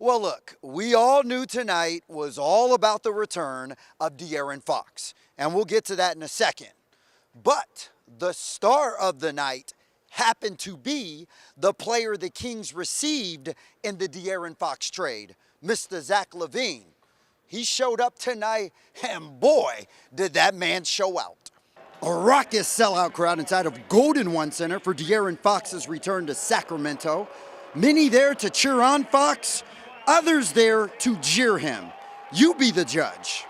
Well, look, we all knew tonight was all about the return of De'Aaron Fox, and we'll get to that in a second. But the star of the night happened to be the player the Kings received in the De'Aaron Fox trade, Mr. Zach LaVine. He showed up tonight, and boy, did that man show out. A raucous sellout crowd inside of Golden One Center for De'Aaron Fox's return to Sacramento. Many there to cheer on Fox, others there to jeer him. You be the judge.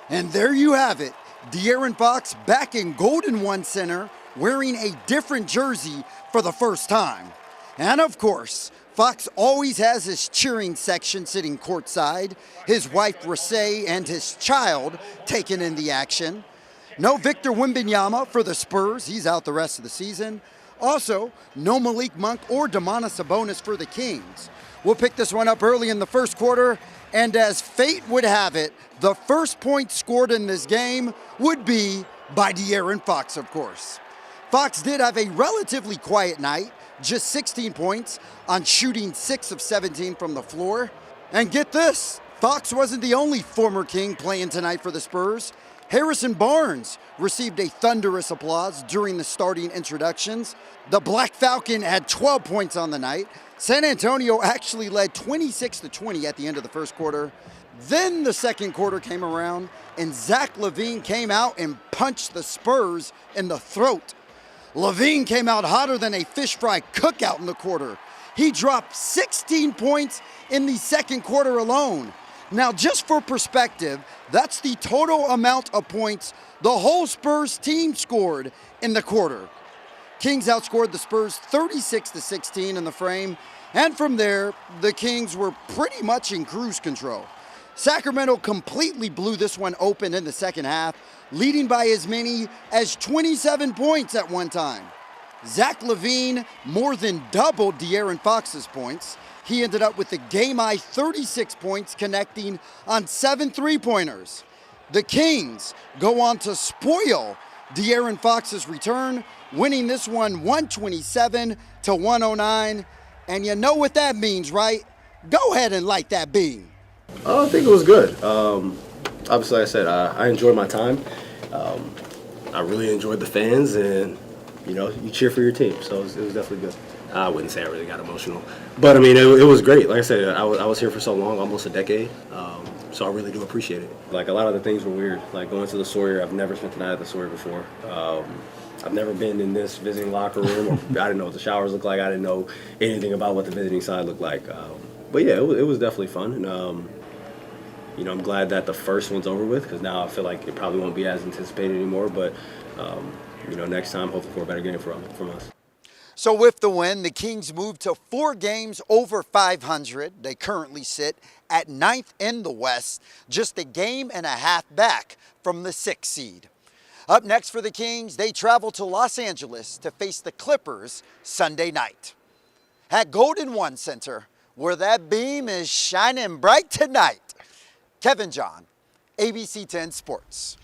And there you have it, De'Aaron Fox back in Golden One Center wearing a different jersey for the first time. And of course, Fox always has his cheering section sitting courtside, his wife Rasay and his child taking in the action. No Victor Wembanyama for the Spurs, he's out the rest of the season. Also, no Malik Monk or Domantas Sabonis for the Kings. We'll pick this one up early in the first quarter, and as fate would have it, the first point scored in this game would be by De'Aaron Fox, of course. Fox did have a relatively quiet night, just 16 points on shooting 6 of 17 from the floor. And get this, Fox wasn't the only former King playing tonight for the Spurs. Harrison Barnes received a thunderous applause during the starting introductions. The Black Falcon had 12 points on the night. San Antonio actually led 26-20 at the end of the first quarter. Then the second quarter came around, and Zach LaVine came out and punched the Spurs in the throat. LaVine came out hotter than a fish fry cookout in the quarter. He dropped 16 points in the second quarter alone. Now, just for perspective, that's the total amount of points the whole Spurs team scored in the quarter. Kings outscored the Spurs 36-16 in the frame, and from there, the Kings were pretty much in cruise control. Sacramento completely blew this one open in the second half, leading by as many as 27 points at one time. Zach LaVine more than doubled De'Aaron Fox's points. He ended up with the game-high 36 points, connecting on 7 three-pointers. The Kings go on to spoil De'Aaron Fox's return, winning this one 127-109. And you know what that means, right? Go ahead and light that beam. I think it was good. Obviously, like I said, I enjoyed my time. I really enjoyed the fans, and you cheer for your team, so it was definitely good. I wouldn't say I really got emotional, but I mean, it was great. Like I said, I was here for so long, almost a decade, so I really do appreciate it. Like, a lot of the things were weird, like going to the Sawyer. I've never spent the night at the Sawyer before. I've never been in this visiting locker room. Or I didn't know what the showers looked like. I didn't know anything about what the visiting side looked like. But yeah, it was definitely fun, and I'm glad that the first one's over with, because now I feel like it probably won't be as anticipated anymore. But next time, hopefully for a better game from us. So with the win, the Kings moved to 4 games over 500. They currently sit at 9th in the West, just a game and a half back from the 6th seed. Up next for the Kings, they travel to Los Angeles to face the Clippers Sunday night. At Golden One Center, where that beam is shining bright tonight. Kevin John, ABC 10 Sports.